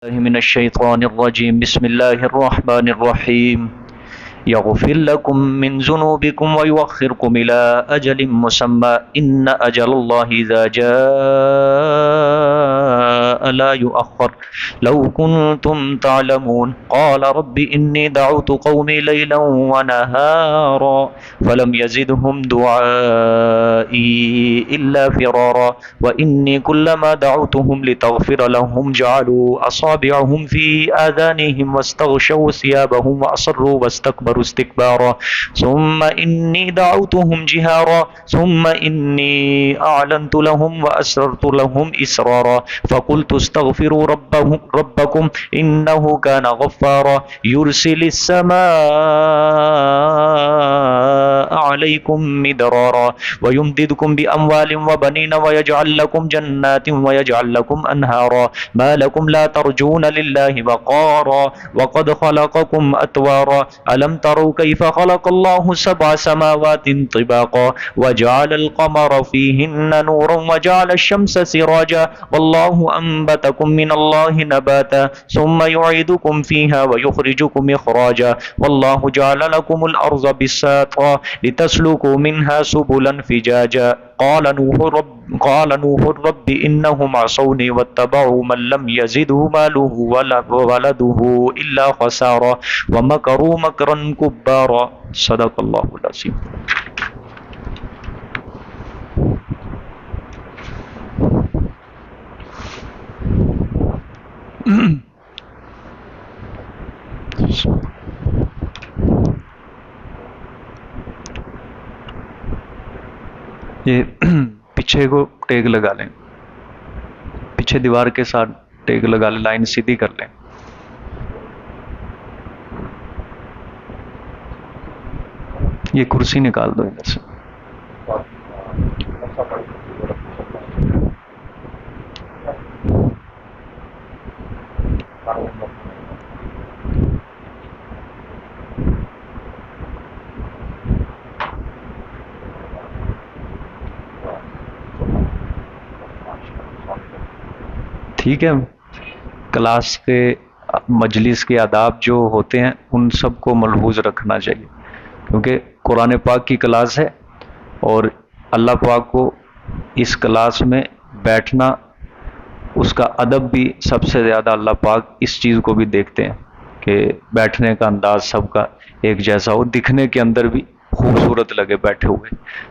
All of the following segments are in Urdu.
من الشيطان الرجيم بسم الله الرحمن الرحيم يغفر لكم من ذنوبكم ويؤخركم إلى أجل مسمى إن أجل الله إذا جاء لا يؤخر لو كنتم تعلمون قال رب إني دعوت قومي ليلا ونهارا فلم يزدهم دعائي إلا فرارا وإني كلما دعوتهم لتغفر لهم جعلوا أصابعهم في آذانهم واستغشوا ثيابهم وأصروا واستكبروا استكبارا ثم إني دعوتهم جهارا ثم إني أعلنت لهم وأسررت لهم إسرارا فقلت استغفروا ربكم إنه كان غفارا يرسل السماء عليكم مدرارا ويمددكم بأموال وبنين ويجعل لكم جنات ويجعل لكم أنهارا ما لكم لا ترجون لله وقارا وقد خلقكم أطوارا ألم تروا كيف خلق الله سبع سماوات طباقا وجعل القمر فيهن نورا وجعل الشمس سراجا والله أنبتكم من الله نباتا ثم يعيدكم فيها ويخرجكم إخراجا والله جعل لكم الأرض بساطا لتسلكوا منها سبلا فجاجا قال نوح رب إنهم عصوني واتبعوا من لم يزده ماله وولده إلا خسارا ومكروا مكرا كبارا صدق الله العظيم. یہ پیچھے کو ٹیک لگا لیں، پیچھے دیوار کے ساتھ ٹیک لگا لیں، لائن سیدھی کر لیں. یہ کرسی نکال دو ادھر سے. ٹھیک ہے، کلاس کے مجلس کے آداب جو ہوتے ہیں ان سب کو ملحوظ رکھنا چاہیے، کیونکہ قرآن پاک کی کلاس ہے اور اللہ پاک کو اس کلاس میں بیٹھنا، اس کا ادب بھی سب سے زیادہ اللہ پاک اس چیز کو بھی دیکھتے ہیں کہ بیٹھنے کا انداز سب کا ایک جیسا ہو، دکھنے کے اندر بھی خوبصورت لگے بیٹھے ہوئے.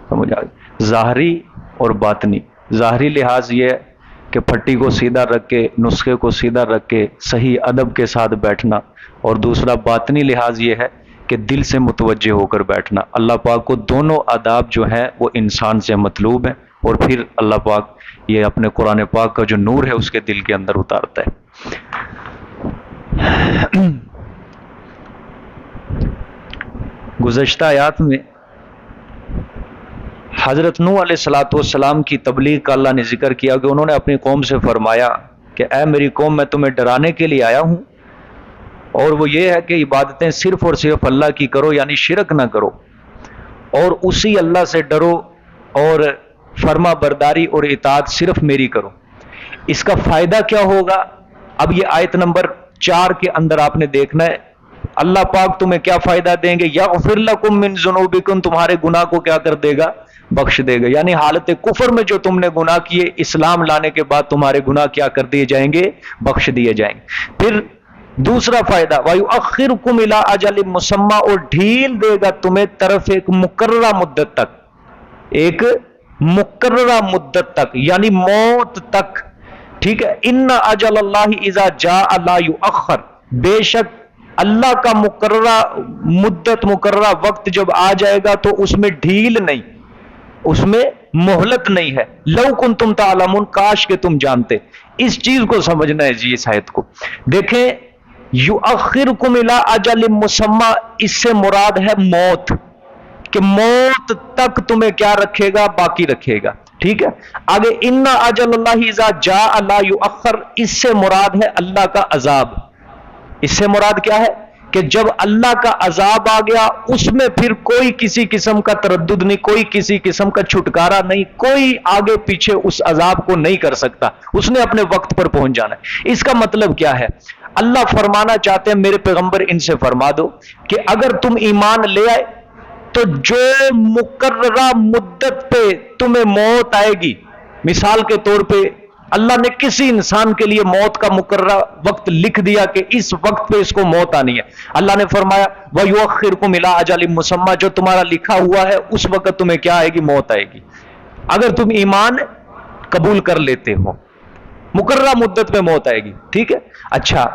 سمجھ آ گئی؟ ظاہری اور باطنی. ظاہری لحاظ یہ ہے کہ پھٹی کو سیدھا رکھ کے، نسخے کو سیدھا رکھ کے صحیح ادب کے ساتھ بیٹھنا، اور دوسرا باطنی لحاظ یہ ہے کہ دل سے متوجہ ہو کر بیٹھنا. اللہ پاک کو دونوں آداب جو ہیں وہ انسان سے مطلوب ہیں، اور پھر اللہ پاک یہ اپنے قرآن پاک کا جو نور ہے اس کے دل کے اندر اتارتا ہے. گزشتہ آیات میں حضرت نوح علیہ السلام کی تبلیغ کا اللہ نے ذکر کیا کہ انہوں نے اپنی قوم سے فرمایا کہ اے میری قوم، میں تمہیں ڈرانے کے لیے آیا ہوں، اور وہ یہ ہے کہ عبادتیں صرف اور صرف اللہ کی کرو، یعنی شرک نہ کرو، اور اسی اللہ سے ڈرو، اور فرما برداری اور اطاعت صرف میری کرو. اس کا فائدہ کیا ہوگا؟ اب یہ آیت نمبر 4 کے اندر آپ نے دیکھنا ہے اللہ پاک تمہیں کیا فائدہ دیں گے. یغفر لکم من ذنوبکم، تمہارے گناہ کو کیا کر دے گا؟ بخش دے گا. یعنی حالت کفر میں جو تم نے گناہ کیے، اسلام لانے کے بعد تمہارے گناہ کیا کر دیے جائیں گے؟ بخش دیے جائیں گے. پھر دوسرا فائدہ وَيُؤَخِّرُكُمْ إِلَىٰ أَجَلٍ مُّسَمًّى، اور ڈھیل دے گا تمہیں طرف ایک مقررہ مدت تک، ایک مقررہ مدت تک، یعنی موت تک. ٹھیک ہے. ان اجل اللہ اذا جاء لا یؤخر، بے شک اللہ کا مقررہ مدت، مقررہ وقت جب آ جائے گا تو اس میں ڈھیل نہیں، اس میں مہلت نہیں ہے. لو کنتم تعلمون، کاش کہ تم جانتے. اس چیز کو سمجھنا ہے جی. اس آیت کو دیکھیں، یؤخرکم الی اجل مسمی، اس سے مراد ہے موت، کہ موت تک تمہیں کیا رکھے گا؟ باقی رکھے گا. ٹھیک ہے. آگے ان اجل اللہ اذا جاء لا یؤخر، اس سے مراد ہے اللہ کا عذاب. اس سے مراد کیا ہے؟ کہ جب اللہ کا عذاب آ گیا اس میں پھر کوئی کسی قسم کا تردد نہیں، کوئی کسی قسم کا چھٹکارا نہیں، کوئی آگے پیچھے اس عذاب کو نہیں کر سکتا، اس نے اپنے وقت پر پہنچ جانا ہے۔ اس کا مطلب کیا ہے؟ اللہ فرمانا چاہتے ہیں میرے پیغمبر ان سے فرما دو کہ اگر تم ایمان لے آئے تو جو مقررہ مدت پہ تمہیں موت آئے گی، مثال کے طور پہ اللہ نے کسی انسان کے لیے موت کا مقررہ وقت لکھ دیا کہ اس وقت پہ اس کو موت آنی ہے، اللہ نے فرمایا وَيُؤَخِّرُكُمْ إِلَىٰ أَجَلٍ مُّسَمًّى، جو تمہارا لکھا ہوا ہے اس وقت تمہیں کیا آئے گی؟ موت آئے گی، اگر تم ایمان قبول کر لیتے ہو مقررہ مدت پہ موت آئے گی، ٹھیک ہے؟ اچھا،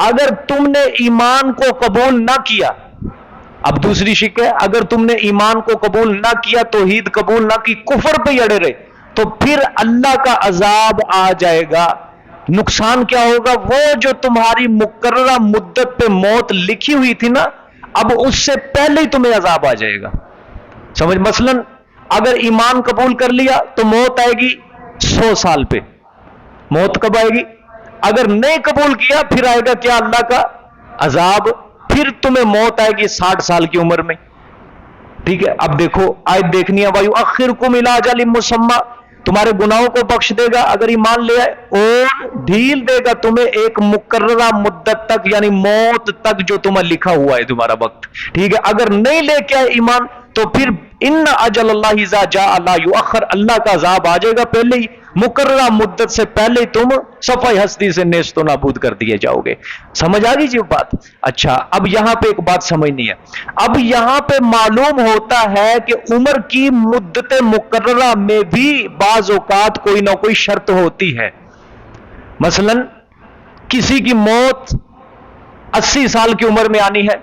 اگر تم نے ایمان کو قبول نہ کیا، اب دوسری شک ہے، اگر تم نے ایمان کو قبول نہ کیا، توحید قبول نہ کی، کفر پہ اڑے رہے، تو پھر اللہ کا عذاب آ جائے گا۔ نقصان کیا ہوگا؟ وہ جو تمہاری مقررہ مدت پہ موت لکھی ہوئی تھی نا، اب اس سے پہلے ہی تمہیں عذاب آ جائے گا۔ سمجھ؟ مثلا اگر ایمان قبول کر لیا تو موت آئے گی 100 سال پہ، موت کب آئے گی؟ اگر نہیں قبول کیا پھر آئے گا کیا؟ اللہ کا عذاب، پھر تمہیں موت آئے گی 60 سال کی عمر میں، ٹھیک ہے؟ اب دیکھو آیت دیکھنی ہے، وَيُؤَخِّرُكُمْ إِلَىٰ أَجَلٍ مُّسَمًّى، تمہارے گناہوں کو بخش دے گا اگر ایمان لے آئے، اور ڈھیل دے گا تمہیں ایک مقررہ مدت تک، یعنی موت تک جو تمہیں لکھا ہوا ہے تمہارا وقت، ٹھیک ہے؟ اگر نہیں لے کے آئے ایمان تو پھر ان اجل اللہ اذا جاء لا یؤخر، اللہ کا عذاب آ جائے گا پہلے ہی، مقررہ مدت سے پہلے ہی تم صفحہ ہستی سے نیست و نابود کر دیے جاؤ گے۔ سمجھ آ گئی جی بات؟ اچھا، اب یہاں پہ ایک بات سمجھنی ہے، اب یہاں پہ معلوم ہوتا ہے کہ عمر کی مدت مقررہ میں بھی بعض اوقات کوئی نہ کوئی شرط ہوتی ہے۔ مثلا کسی کی موت 80 سال کی عمر میں آنی ہے،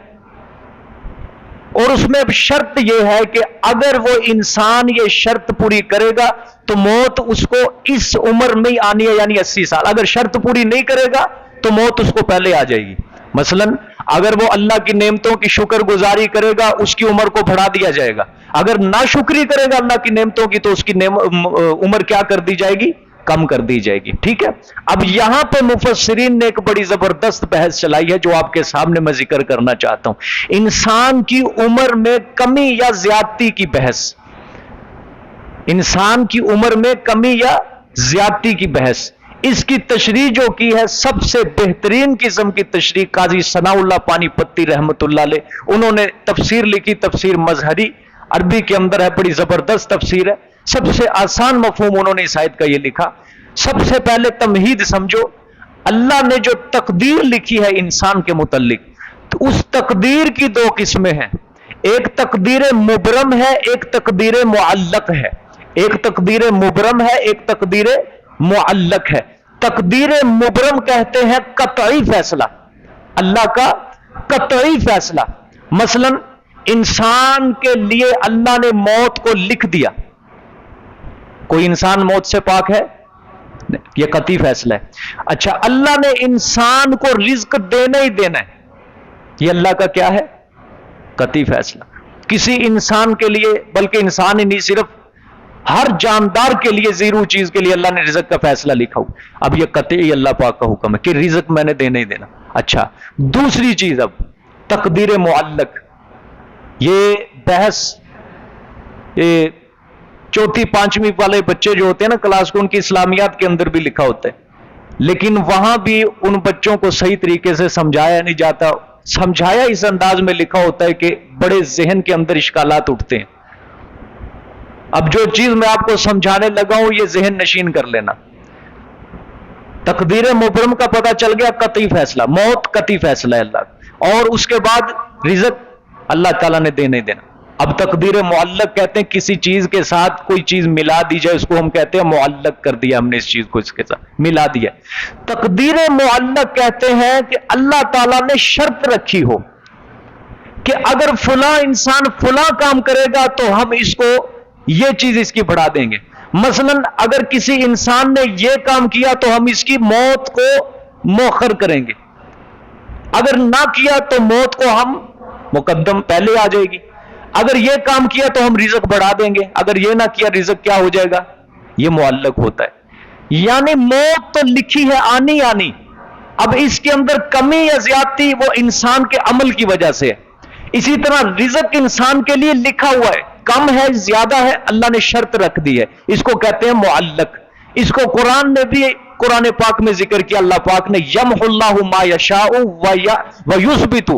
اور اس میں شرط یہ ہے کہ اگر وہ انسان یہ شرط پوری کرے گا تو موت اس کو اس عمر میں ہی آنی ہے، یعنی 80 سال۔ اگر شرط پوری نہیں کرے گا تو موت اس کو پہلے آ جائے گی۔ مثلا اگر وہ اللہ کی نعمتوں کی شکر گزاری کرے گا اس کی عمر کو بڑھا دیا جائے گا، اگر ناشکری کرے گا اللہ کی نعمتوں کی تو اس کی عمر کیا کر دی جائے گی؟ کم کر دی جائے گی، ٹھیک ہے؟ اب یہاں پہ مفسرین نے ایک بڑی زبردست بحث چلائی ہے جو آپ کے سامنے میں ذکر کرنا چاہتا ہوں۔ انسان کی عمر میں کمی یا زیادتی کی بحث، انسان کی عمر میں کمی یا زیادتی کی بحث، اس کی تشریح جو کی ہے سب سے بہترین قسم کی تشریح قاضی ثناء اللہ پانی پتی رحمت اللہ علیہ، انہوں نے تفسیر لکھی، تفسیر مظہری، عربی کے اندر ہے، بڑی زبردست تفسیر ہے۔ سب سے آسان مفہوم انہوں نے اس آیت کا یہ لکھا، سب سے پہلے تمہید سمجھو، اللہ نے جو تقدیر لکھی ہے انسان کے متعلق، تو اس تقدیر کی دو قسمیں ہیں، ایک تقدیر مبرم ہے، ایک تقدیر معلق ہے، ایک تقدیر مبرم ہے، ایک تقدیر معلق ہے۔ تقدیر مبرم کہتے ہیں قطعی فیصلہ، اللہ کا قطعی فیصلہ۔ مثلا انسان کے لیے اللہ نے موت کو لکھ دیا، کوئی انسان موت سے پاک ہے؟ یہ قطعی فیصلہ ہے۔ اچھا، اللہ نے انسان کو رزق دینا ہی دینا ہے، یہ اللہ کا کیا ہے؟ قطعی فیصلہ۔ کسی انسان کے لیے، بلکہ انسان ہی نہیں، صرف ہر جاندار کے لیے، زیرو چیز کے لیے اللہ نے رزق کا فیصلہ لکھا ہو، اب یہ قطعی اللہ پاک کا حکم ہے کہ رزق میں نے دینا ہی دینا۔ اچھا، دوسری چیز اب تقدیر معلق، یہ بحث یہ چوتھی پانچویں والے بچے جو ہوتے ہیں نا کلاس کو، ان کی اسلامیات کے اندر بھی لکھا ہوتا ہے، لیکن وہاں بھی ان بچوں کو صحیح طریقے سے سمجھایا نہیں جاتا، سمجھایا اس انداز میں لکھا ہوتا ہے کہ بڑے ذہن کے اندر اشکالات اٹھتے ہیں۔ اب جو چیز میں آپ کو سمجھانے لگا ہوں یہ ذہن نشین کر لینا۔ تقدیر مبرم کا پتہ چل گیا، قطعی فیصلہ، موت قطعی فیصلہ ہے اللہ، اور اس کے بعد رزق اللہ تعالیٰ نے دینا ہی دینا۔ اب تقدیر معلق کہتے ہیں کسی چیز کے ساتھ کوئی چیز ملا دی جائے، اس کو ہم کہتے ہیں معلق کر دیا ہم نے، اس چیز کو اس کے ساتھ ملا دیا۔ تقدیر معلق کہتے ہیں کہ اللہ تعالیٰ نے شرط رکھی ہو کہ اگر فلاں انسان فلاں کام کرے گا تو ہم اس کو یہ چیز اس کی بڑھا دیں گے۔ مثلا اگر کسی انسان نے یہ کام کیا تو ہم اس کی موت کو مؤخر کریں گے، اگر نہ کیا تو موت کو ہم مقدم پہلے آ جائے گی، اگر یہ کام کیا تو ہم رزق بڑھا دیں گے، اگر یہ نہ کیا رزق کیا ہو جائے گا؟ یہ معلق ہوتا ہے۔ یعنی موت تو لکھی ہے آنی آنی، اب اس کے اندر کمی یا زیادتی وہ انسان کے عمل کی وجہ سے ہے. اسی طرح رزق انسان کے لیے لکھا ہوا ہے، کم ہے زیادہ ہے اللہ نے شرط رکھ دی ہے، اس کو کہتے ہیں معلق. اس کو قرآن نے بھی قرآن پاک میں ذکر کیا. اللہ پاک نے یمحو اللہ ما یشاء ویثبت،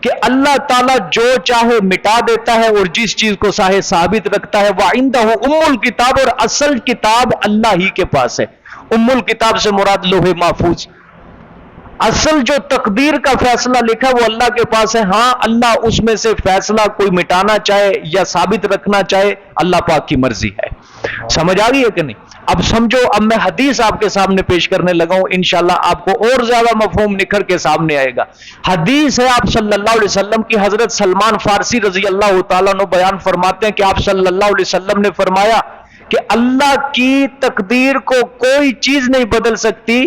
کہ اللہ تعالیٰ جو چاہے مٹا دیتا ہے اور جس چیز کو چاہے ثابت رکھتا ہے. وعنده ام الکتاب، اور اصل کتاب اللہ ہی کے پاس ہے. ام الکتاب سے مراد لوح محفوظ. اصل جو تقدیر کا فیصلہ لکھا وہ اللہ کے پاس ہے. ہاں اللہ اس میں سے فیصلہ کوئی مٹانا چاہے یا ثابت رکھنا چاہے، اللہ پاک کی مرضی ہے. سمجھ آ گئی ہے کہ نہیں؟ اب سمجھو، اب میں حدیث آپ کے سامنے پیش کرنے لگا ہوں، انشاءاللہ آپ کو اور زیادہ مفہوم نکھر کے سامنے آئے گا. حدیث ہے آپ صلی اللہ علیہ وسلم کی، حضرت سلمان فارسی رضی اللہ تعالیٰ عنہ بیان فرماتے ہیں کہ آپ صلی اللہ علیہ وسلم نے فرمایا کہ اللہ کی تقدیر کو کوئی چیز نہیں بدل سکتی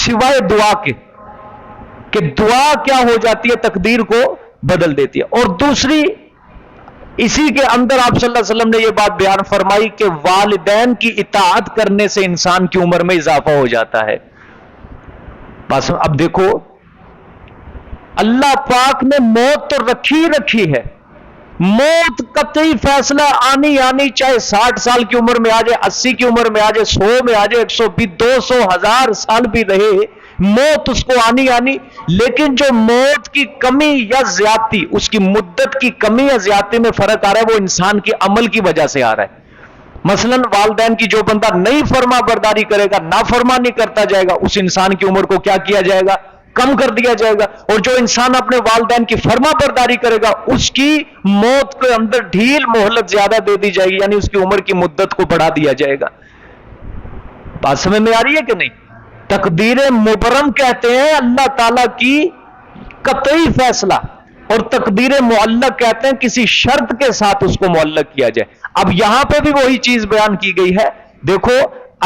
سوائے دعا کے، کہ دعا کیا ہو جاتی ہے تقدیر کو بدل دیتی ہے. اور دوسری اسی کے اندر آپ صلی اللہ علیہ وسلم نے یہ بات بیان فرمائی کہ والدین کی اطاعت کرنے سے انسان کی عمر میں اضافہ ہو جاتا ہے. بس اب دیکھو، اللہ پاک نے موت تو رکھی ہے، موت قطعی فیصلہ آنی چاہے 60 سال کی عمر میں آ جائے، 80 کی عمر میں آ جائے، 100 میں آ جائے، 120 200 1000 سال بھی رہے، موت اس کو آنی. لیکن جو موت کی کمی یا زیادتی، اس کی مدت کی کمی یا زیادتی میں فرق آ رہا ہے، وہ انسان کے عمل کی وجہ سے آ رہا ہے. مثلا والدین کی جو بندہ نہیں فرما برداری کرے گا، نافرمانی کرتا جائے گا، اس انسان کی عمر کو کیا کیا جائے گا؟ کم کر دیا جائے گا. اور جو انسان اپنے والدین کی فرما برداری کرے گا، اس کی موت کے اندر ڈھیل مہلت زیادہ دے دی جائے گی، یعنی اس کی عمر کی مدت کو بڑھا دیا جائے گا. بات سمجھ میں آ رہی ہے کہ نہیں؟ تقدیر مبرم کہتے ہیں اللہ تعالیٰ کی قطعی فیصلہ، اور تقدیر معلق کہتے ہیں کسی شرط کے ساتھ اس کو معلق کیا جائے. اب یہاں پہ بھی وہی چیز بیان کی گئی ہے. دیکھو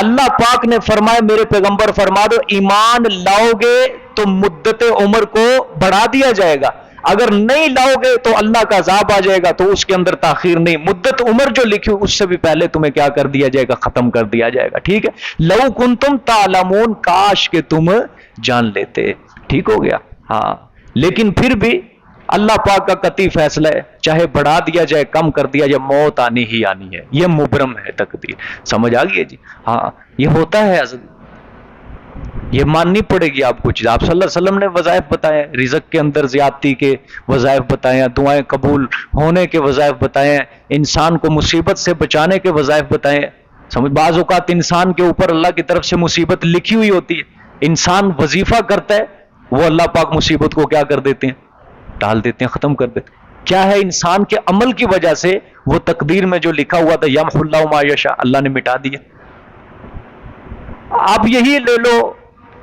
اللہ پاک نے فرمایا، میرے پیغمبر فرما دو، ایمان لاؤ گے تو مدت عمر کو بڑھا دیا جائے گا، اگر نہیں لاؤ گے تو اللہ کا عذاب آ جائے گا. تو اس کے اندر تاخیر نہیں، مدت عمر جو لکھی اس سے بھی پہلے تمہیں کیا کر دیا جائے گا؟ ختم کر دیا جائے گا. ٹھیک ہے، لو کنتم تعلمون، کاش کہ تم جان لیتے. ٹھیک ہو گیا؟ ہاں. لیکن پھر بھی اللہ پاک کا قطعی فیصلہ ہے، چاہے بڑھا دیا جائے کم کر دیا جائے، موت آنی ہی آنی ہے. یہ مبرم ہے تقدیر. سمجھ آ گئی ہے جی؟ ہاں یہ ہوتا ہے حضرت، یہ ماننی پڑے گی آپ کو چیز. آپ صلی اللہ علیہ وسلم نے وظائف بتائے، رزق کے اندر زیادتی کے وظائف بتائے ہیں، دعائیں قبول ہونے کے وظائف بتائے ہیں، انسان کو مصیبت سے بچانے کے وظائف بتائے ہیں. سمجھ، بعض اوقات انسان کے اوپر اللہ کی طرف سے مصیبت لکھی ہوئی ہوتی ہے، انسان وظیفہ کرتا ہے، وہ اللہ پاک مصیبت کو کیا کر دیتے ہیں؟ ٹال دیتے ہیں، ختم کر دیتے ہیں. کیا ہے؟ انسان کے عمل کی وجہ سے وہ تقدیر میں جو لکھا ہوا تھا یمحو اللہ ما یشاء، اللہ نے مٹا دیا. آپ یہی لے لو،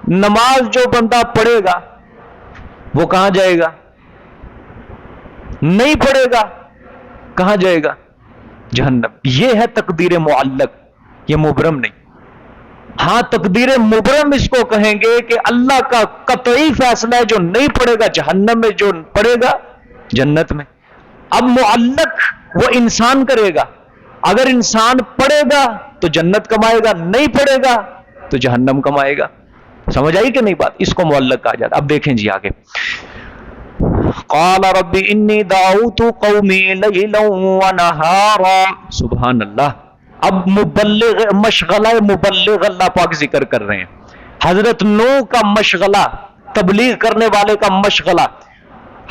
نماز جو بندہ پڑھے گا وہ کہاں جائے گا؟ نہیں پڑھے گا کہاں جائے گا؟ جہنم. یہ ہے تقدیر معلق، یہ مبرم نہیں. ہاں تقدیر مبرم اس کو کہیں گے کہ اللہ کا قطعی فیصلہ ہے، جو نہیں پڑھے گا جہنم میں، جو پڑھے گا جنت میں. اب معلق وہ انسان کرے گا، اگر انسان پڑھے گا تو جنت کمائے گا، نہیں پڑھے گا تو جہنم کمائے گا. سمجھ آئی کہ نہیں بات؟ اس کو معلق کہا جاتا. اب دیکھیں جی آگے، قال رب انی دعوت قومی لیلا ونہارا. سبحان اللہ. اب مبلغ، مشغلہ مبلغ اللہ پاک ذکر کر رہے ہیں. حضرت نوح کا مشغلہ، تبلیغ کرنے والے کا مشغلہ.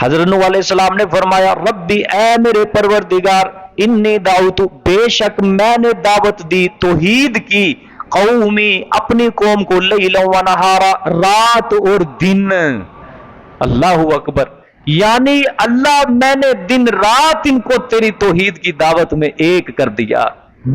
حضرت نوح علیہ السلام نے فرمایا، ربی اے میرے پروردگار، انی دعوت، بے شک میں نے دعوت دی توحید کی، قومی اپنی قوم کو، لیلا و نہارا رات اور دن. اللہ اکبر. یعنی اللہ میں نے دن رات ان کو تیری توحید کی دعوت میں ایک کر دیا.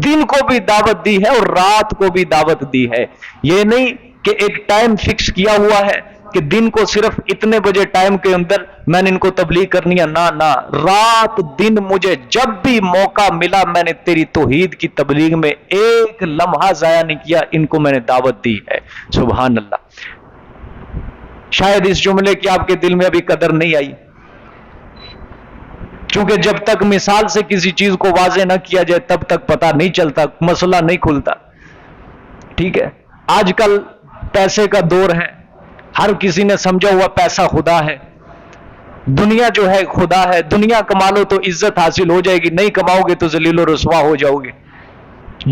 دن کو بھی دعوت دی ہے اور رات کو بھی دعوت دی ہے. یہ نہیں کہ ایک ٹائم فکس کیا ہوا ہے کہ دن کو صرف اتنے بجے ٹائم کے اندر میں نے ان کو تبلیغ کرنی ہے. نہ، رات دن مجھے جب بھی موقع ملا میں نے تیری توحید کی تبلیغ میں ایک لمحہ ضائع نہیں کیا، ان کو میں نے دعوت دی ہے. سبحان اللہ. شاید اس جملے کی آپ کے دل میں ابھی قدر نہیں آئی، کیونکہ جب تک مثال سے کسی چیز کو واضح نہ کیا جائے تب تک پتہ نہیں چلتا، مسئلہ نہیں کھلتا. ٹھیک ہے، آج کل پیسے کا دور ہے، ہر کسی نے سمجھا ہوا پیسہ خدا ہے، دنیا جو ہے خدا ہے، دنیا کما لو تو عزت حاصل ہو جائے گی، نہیں کماؤ گے تو ذلیل و رسوا ہو جاؤ گے۔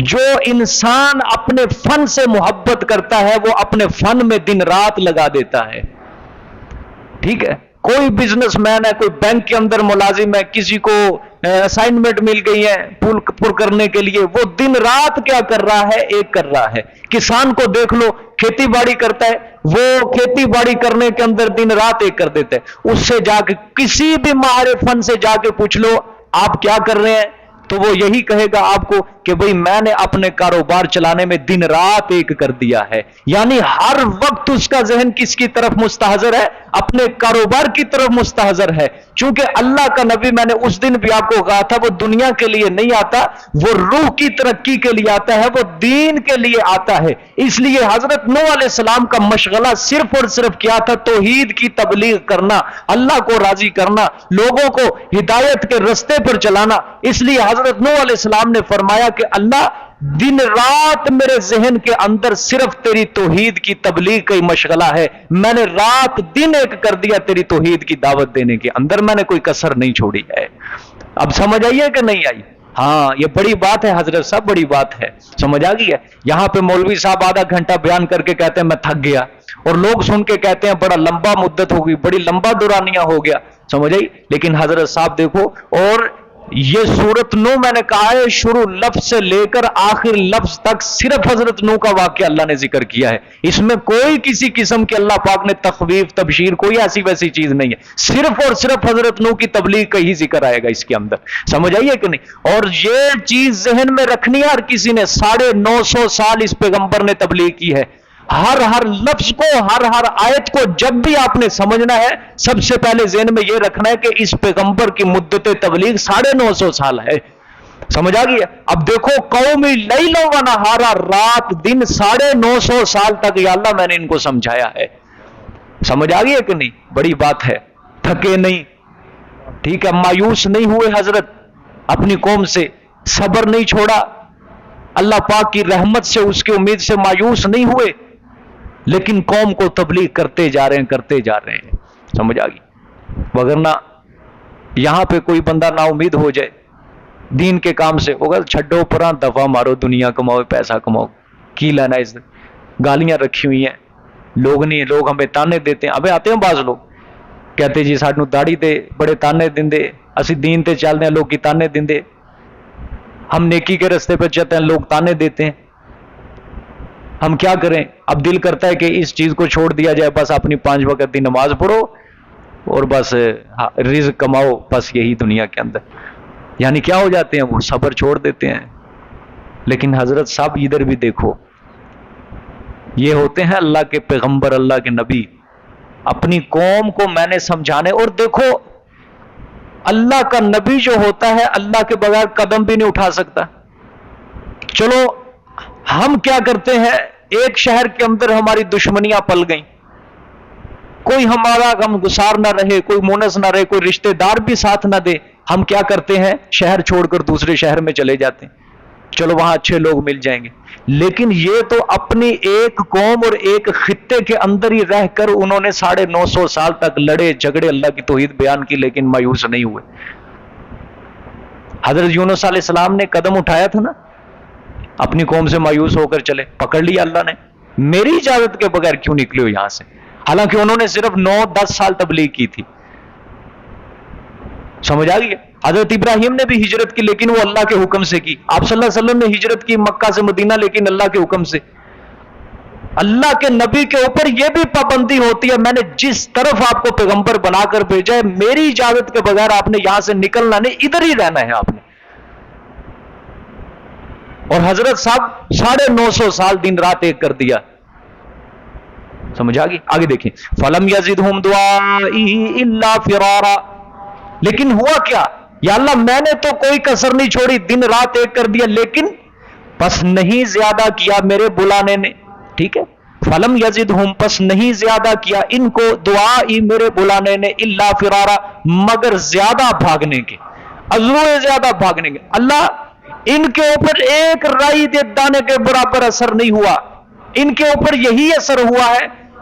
جو انسان اپنے فن سے محبت کرتا ہے وہ اپنے فن میں دن رات لگا دیتا ہے، ٹھیک ہے؟ کوئی بزنس مین ہے، کوئی بینک کے اندر ملازم ہے، کسی کو اسائنمنٹ مل گئی ہے پر کرنے کے لیے، وہ دن رات کیا کر رہا ہے؟ ایک کر رہا ہے۔ کسان کو دیکھ لو، کھیتی باڑی کرتا ہے، وہ کھیتی باڑی کرنے کے اندر دن رات ایک کر دیتا ہے۔ اس سے جا کے کسی بھی ماہر فن سے جا کے پوچھ لو آپ کیا کر رہے ہیں، تو وہ یہی کہے گا آپ کو کہ بھئی میں نے اپنے کاروبار چلانے میں دن رات ایک کر دیا ہے۔ یعنی ہر وقت اس کا ذہن کس کی طرف مستحضر ہے؟ اپنے کاروبار کی طرف مستحضر ہے۔ چونکہ اللہ کا نبی، میں نے اس دن بھی آپ کو کہا تھا، وہ دنیا کے لیے نہیں آتا، وہ روح کی ترقی کے لیے آتا ہے، وہ دین کے لیے آتا ہے۔ اس لیے حضرت نوح علیہ السلام کا مشغلہ صرف اور صرف کیا تھا؟ توحید کی تبلیغ کرنا، اللہ کو راضی کرنا، لوگوں کو ہدایت کے رستے پر چلانا۔ اس لیے حضرت نوح علیہ السلام نے فرمایا کہ اللہ، دن رات میرے ذہن کے اندر صرف تیری توحید کی تبلیغ کا ہی مشغلہ ہے، میں نے رات دن ایک کر دیا تیری توحید کی دعوت دینے کے اندر، میں نے کوئی کسر نہیں چھوڑی ہے۔ اب سمجھ آئیے کہ نہیں آئی؟ ہاں، یہ بڑی بات ہے حضرت صاحب، بڑی بات ہے، سمجھ آ گئی ہے؟ یہاں پہ مولوی صاحب آدھا گھنٹہ بیان کر کے کہتے ہیں میں تھک گیا، اور لوگ سن کے کہتے ہیں بڑا لمبا مدت ہو گئی، بڑی لمبا دورانیہ ہو گیا، سمجھ آئی؟ لیکن حضرت صاحب دیکھو، اور یہ سورت نو میں نے کہا ہے شروع لفظ سے لے کر آخر لفظ تک صرف حضرت نو کا واقعہ اللہ نے ذکر کیا ہے۔ اس میں کوئی کسی قسم کے اللہ پاک نے تخویف، تبشیر، کوئی ایسی ویسی چیز نہیں ہے، صرف اور صرف حضرت نو کی تبلیغ کا ہی ذکر آئے گا اس کے اندر، سمجھ آئیے کہ نہیں؟ اور یہ چیز ذہن میں رکھنی ہے، ہر کسی نے 950 سال اس پیغمبر نے تبلیغ کی ہے۔ ہر لفظ کو، ہر آیت کو جب بھی آپ نے سمجھنا ہے، سب سے پہلے ذہن میں یہ رکھنا ہے کہ اس پیغمبر کی مدت تبلیغ 950 سال ہے، سمجھ آ گئی ہے؟ اب دیکھو، قومی لیل و نہارا، رات دن 950 سال تک یا اللہ میں نے ان کو سمجھایا ہے، سمجھ آ گئی ہے کہ نہیں؟ بڑی بات ہے، تھکے نہیں، ٹھیک ہے؟ مایوس نہیں ہوئے حضرت اپنی قوم سے، صبر نہیں چھوڑا، اللہ پاک کی رحمت سے، اس کی امید سے مایوس نہیں ہوئے، لیکن قوم کو تبلیغ کرتے جا رہے ہیں، سمجھ آ گئی؟ وگرنہ یہاں پہ کوئی بندہ نا امید ہو جائے دین کے کام سے، وہ چھڈو پراں، دفعہ مارو، دنیا کماؤ، پیسہ کماؤ، کی لینا اس گالیاں رکھی ہوئی ہیں، لوگ ہمیں تانے دیتے ہیں۔ ابے آتے ہیں بعض لوگ کہتے جی سانو داڑھی تے بڑے تانے دیندے، اسی دین تے چلتے ہیں، لوگ کی تانے دیندے، ہم نیکی کے رستے پہ چلتے ہیں، لوگ تانے دیتے ہیں، ہم کیا کریں؟ اب دل کرتا ہے کہ اس چیز کو چھوڑ دیا جائے، بس اپنی 5 وقت کی نماز پڑھو اور بس رزق کماؤ، بس یہی دنیا کے اندر۔ یعنی کیا ہو جاتے ہیں؟ وہ صبر چھوڑ دیتے ہیں۔ لیکن حضرت صاحب ادھر بھی دیکھو، یہ ہوتے ہیں اللہ کے پیغمبر، اللہ کے نبی، اپنی قوم کو میں نے سمجھانے، اور دیکھو اللہ کا نبی جو ہوتا ہے اللہ کے بغیر قدم بھی نہیں اٹھا سکتا۔ چلو ہم کیا کرتے ہیں، ایک شہر کے اندر ہماری دشمنیاں پل گئیں، کوئی ہمارا غمگسار نہ رہے، کوئی مونس نہ رہے، کوئی رشتہ دار بھی ساتھ نہ دے، ہم کیا کرتے ہیں؟ شہر چھوڑ کر دوسرے شہر میں چلے جاتے ہیں، چلو وہاں اچھے لوگ مل جائیں گے۔ لیکن یہ تو اپنی ایک قوم اور ایک خطے کے اندر ہی رہ کر انہوں نے 950 سال تک لڑے جھگڑے، اللہ کی توحید بیان کی، لیکن مایوس نہیں ہوئے۔ حضرت یونس علیہ السلام نے قدم اٹھایا تھا نا، اپنی قوم سے مایوس ہو کر چلے، پکڑ لیا اللہ نے، میری اجازت کے بغیر کیوں نکلے ہو یہاں سے؟ حالانکہ انہوں نے صرف 9-10 سال تبلیغ کی تھی، سمجھ آ گئی؟ حضرت ابراہیم نے بھی ہجرت کی، لیکن وہ اللہ کے حکم سے کی۔ آپ صلی اللہ علیہ وسلم نے ہجرت کی مکہ سے مدینہ، لیکن اللہ کے حکم سے۔ اللہ کے نبی کے اوپر یہ بھی پابندی ہوتی ہے، میں نے جس طرف آپ کو پیغمبر بنا کر بھیجا ہے، میری اجازت کے بغیر آپ نے یہاں سے نکلنا نہیں، ادھر ہی رہنا ہے آپ نے۔ اور حضرت صاحب 950 سال دن رات ایک کر دیا، سمجھ آ گئی؟ آگے دیکھیں، فَلَمْ يَزِدْهُمْ دُعَائِي إِلَّا فِرَارًا، لیکن ہوا کیا؟ یا اللہ میں نے تو کوئی کسر نہیں چھوڑی، دن رات ایک کر دیا، لیکن پس نہیں زیادہ کیا میرے بلانے نے، ٹھیک ہے؟ فَلَمْ يَزِدْهُمْ، پس نہیں زیادہ کیا ان کو دعائی میرے بلانے نے، إِلَّا فِرَارًا، مگر زیادہ بھاگنے کے، ازروئے زیادہ بھاگنے کے۔ اللہ ان کے اوپر ایک رائی دے دانے کے برابر اثر نہیں ہوا، ان کے اوپر یہی اثر ہوا ہے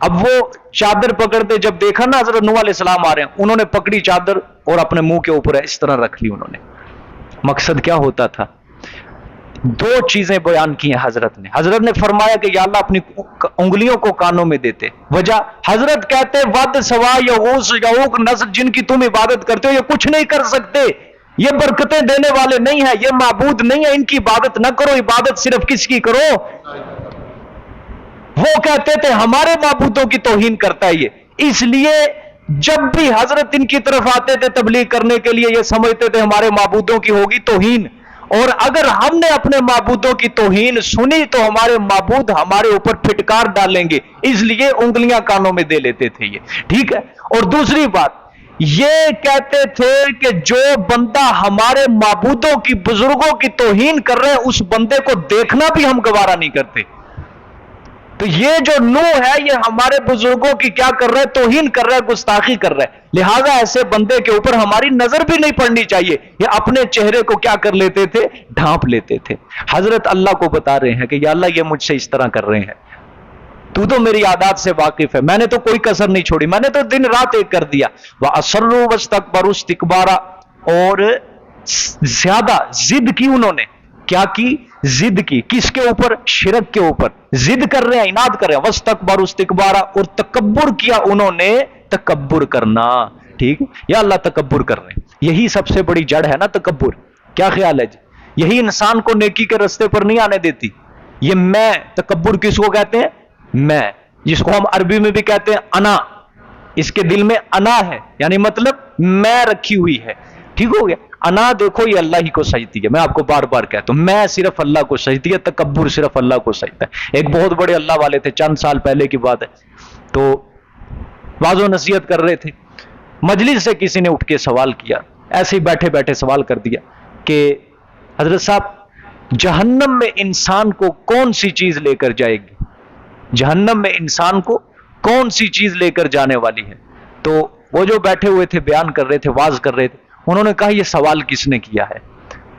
اب وہ چادر پکڑتے جب دیکھا نا حضرت نوح علیہ السلام آ رہے ہیں، انہوں نے پکڑی چادر اور اپنے منہ کے اوپر اس طرح رکھ لی انہوں نے. مقصد کیا ہوتا تھا؟ دو چیزیں بیان کی ہیں حضرت نے. حضرت نے فرمایا کہ یا اللہ اپنی انگلیوں کو کانوں میں دیتے. وجہ حضرت کہتے ود سوا یغوث یعوق نصر، جن کی تم عبادت کرتے ہو یہ کچھ نہیں کر سکتے، یہ برکتیں دینے والے نہیں ہیں، یہ معبود نہیں ہے، ان کی عبادت نہ کرو. عبادت صرف کس کی کرو؟ وہ کہتے تھے ہمارے معبودوں کی توہین کرتا ہے یہ. اس لیے جب بھی حضرت ان کی طرف آتے تھے تبلیغ کرنے کے لیے، یہ سمجھتے تھے ہمارے معبودوں کی ہوگی توہین، اور اگر ہم نے اپنے معبودوں کی توہین سنی تو ہمارے معبود ہمارے اوپر پھٹکار ڈالیں گے، اس لیے انگلیاں کانوں میں دے لیتے تھے یہ. ٹھیک ہے. اور دوسری بات یہ کہتے تھے کہ جو بندہ ہمارے معبودوں کی بزرگوں کی توہین کر رہے ہیں اس بندے کو دیکھنا بھی ہم گوارا نہیں کرتے. تو یہ جو نوح ہے یہ ہمارے بزرگوں کی کیا کر رہا ہے؟ توہین کر رہا ہے، گستاخی کر رہا ہے. لہذا ایسے بندے کے اوپر ہماری نظر بھی نہیں پڑنی چاہیے. یہ اپنے چہرے کو کیا کر لیتے تھے؟ ڈھانپ لیتے تھے. حضرت اللہ کو بتا رہے ہیں کہ یا اللہ یہ مجھ سے اس طرح کر رہے ہیں، تو میری عادات سے واقف ہے، میں نے تو کوئی کسر نہیں چھوڑی، میں نے تو دن رات ایک کر دیا. وَأَصَرُّوا وَاسْتَكْبَرُوا اسْتِكْبَارًا، اور زیادہ ضد کی انہوں نے. کیا کی؟ ضد کی. کس کے اوپر؟ شرک کے اوپر. ضد کر رہے ہیں، اناد کر رہے ہیں. وَاسْتَكْبَرُوا اسْتِكْبَارًا، اور تکبر کیا انہوں نے. تکبر کرنا. ٹھیک. یا اللہ تکبر کر رہے ہیں، یہی سب سے بڑی جڑ ہے نا تکبر. کیا خیال ہے جی؟ یہی انسان کو نیکی کے رستے پر نہیں آنے دیتی. یہ میں تکبر کس کو کہتے ہیں؟ میں، جس کو ہم عربی میں بھی کہتے ہیں انا. اس کے دل میں انا ہے، یعنی مطلب میں رکھی ہوئی ہے. ٹھیک ہو گیا. انا دیکھو یہ اللہ ہی کو سجدتی ہے. میں آپ کو بار بار کہتا ہوں میں صرف اللہ کو سجدتی ہے، تکبر صرف اللہ کو سجدتا ہے. ایک بہت بڑے اللہ والے تھے، چند سال پہلے کی بات ہے، تو واضح و نصیحت کر رہے تھے. مجلس سے کسی نے اٹھ کے سوال کیا، ایسے ہی بیٹھے بیٹھے سوال کر دیا کہ حضرت صاحب جہنم میں انسان کو کون سی چیز لے کر جائے گی؟ جہنم میں انسان کو کون سی چیز لے کر جانے والی ہے؟ تو وہ جو بیٹھے ہوئے تھے بیان کر رہے تھے، واز کر رہے تھے، انہوں نے کہا یہ سوال کس نے کیا ہے؟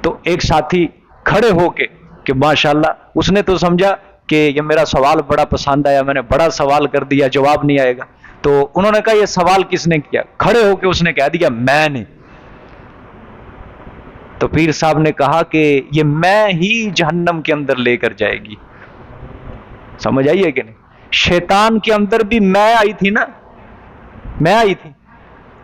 تو ایک ساتھی کھڑے ہو کے کہ ماشاءاللہ، اس نے تو سمجھا کہ یہ میرا سوال بڑا پسند آیا، میں نے بڑا سوال کر دیا، جواب نہیں آئے گا. تو انہوں نے کہا یہ سوال کس نے کیا؟ کھڑے ہو کے اس نے کہہ دیا میں نے. تو پیر صاحب نے کہا کہ یہ میں ہی جہنم کے اندر لے کر جائے گی. سمجھ آئیے کہ نہیں؟ شیطان کے اندر بھی میں آئی تھی نا، میں آئی تھی.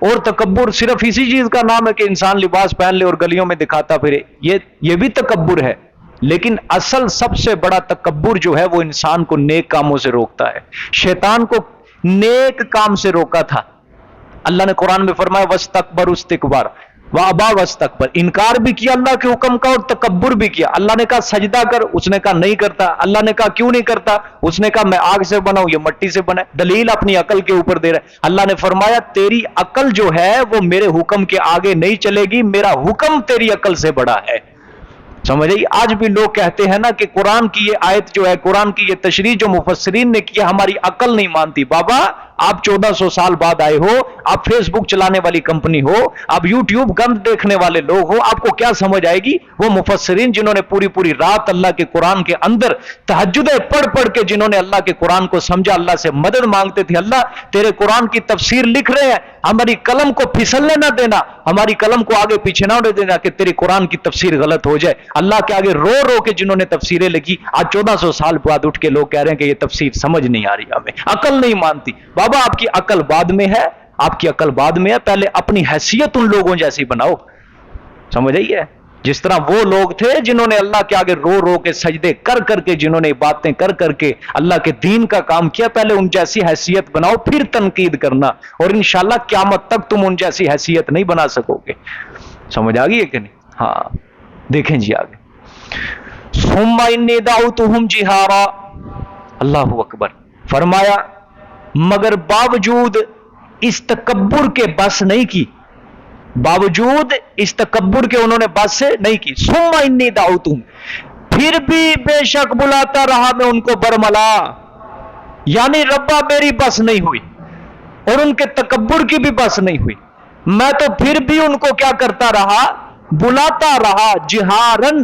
اور تکبر صرف اسی چیز کا نام ہے کہ انسان لباس پہن لے اور گلیوں میں دکھاتا پھرے، یہ بھی تکبر ہے. لیکن اصل سب سے بڑا تکبر جو ہے وہ انسان کو نیک کاموں سے روکتا ہے. شیطان کو نیک کام سے روکا تھا. اللہ نے قرآن میں فرمایا وَاسْتَكْبَرُوا اسْتِكْبَارًا وَأَبَىٰ وَاسْتَكْبَرَ، انکار بھی کیا اللہ کے حکم کا اور تکبر بھی کیا. اللہ نے کہا سجدہ کر، اس نے کہا نہیں کرتا. اللہ نے کہا کیوں نہیں کرتا؟ اس نے کہا میں آگ سے بنا ہوں، یہ مٹی سے بنا ہے. دلیل اپنی عقل کے اوپر دے رہا ہے. اللہ نے فرمایا تیری عقل جو ہے وہ میرے حکم کے آگے نہیں چلے گی، میرا حکم تیری عقل سے بڑا ہے. سمجھ آئی؟ آج بھی لوگ کہتے ہیں نا کہ قرآن کی یہ آیت جو ہے، قرآن کی یہ تشریح جو مفسرین نے کیا ہماری عقل نہیں مانتی. بابا آپ 1400 سال بعد آئے ہو، آپ فیس بک چلانے والی کمپنی ہو، آپ یوٹیوب گند دیکھنے والے لوگ ہو، آپ کو کیا سمجھ آئے گی؟ وہ مفسرین جنہوں نے پوری پوری رات اللہ کے قرآن کے اندر تہجدیں پڑھ پڑھ کے جنہوں نے اللہ کے قرآن کو سمجھا، اللہ سے مدد مانگتے تھے، اللہ تیرے قرآن کی تفسیر لکھ رہے ہیں، ہماری قلم کو پھسلنے نہ دینا، ہماری قلم کو آگے پیچھے نہ ہونے دینا کہ تیری قرآن کی تفسیر غلط ہو جائے. اللہ کے آگے رو رو کے جنہوں نے تفسیریں لکھی، آج 1400 سال بعد اٹھ کے لوگ کہہ رہے ہیں کہ یہ تفسیر سمجھ نہیں آ رہی، ہمیں عقل نہیں مانتی. بابا آپ کی عقل بعد میں ہے، آپ کی عقل بعد میں ہے، پہلے اپنی حیثیت ان لوگوں جیسی بناؤ. سمجھ آئی ہے؟ جس طرح وہ لوگ تھے جنہوں نے اللہ کے آگے رو رو کے سجدے کر کر کے، جنہوں نے باتیں کر کر کے اللہ کے دین کا کام کیا، پہلے ان جیسی حیثیت بناؤ پھر تنقید کرنا، اور انشاءاللہ قیامت تک تم ان جیسی حیثیت نہیں بنا سکو گے. سمجھ آ گئی ہے کہ نہیں؟ ہاں دیکھیں جی آگے. ثم انی دعوتہم جہارا، اللہ اکبر. فرمایا مگر باوجود اس تکبر کے بس نہیں کی، باوجود اس تکبر کے انہوں نے بس سے نہیں کی. ثم انی دعوتہم، پھر بھی بے شک بلاتا رہا میں ان کو برملا، یعنی ربا میری بس نہیں ہوئی اور ان کے تکبر کی بھی بس نہیں ہوئی، میں تو پھر بھی ان کو کیا کرتا رہا؟ بلاتا رہا. جہارن،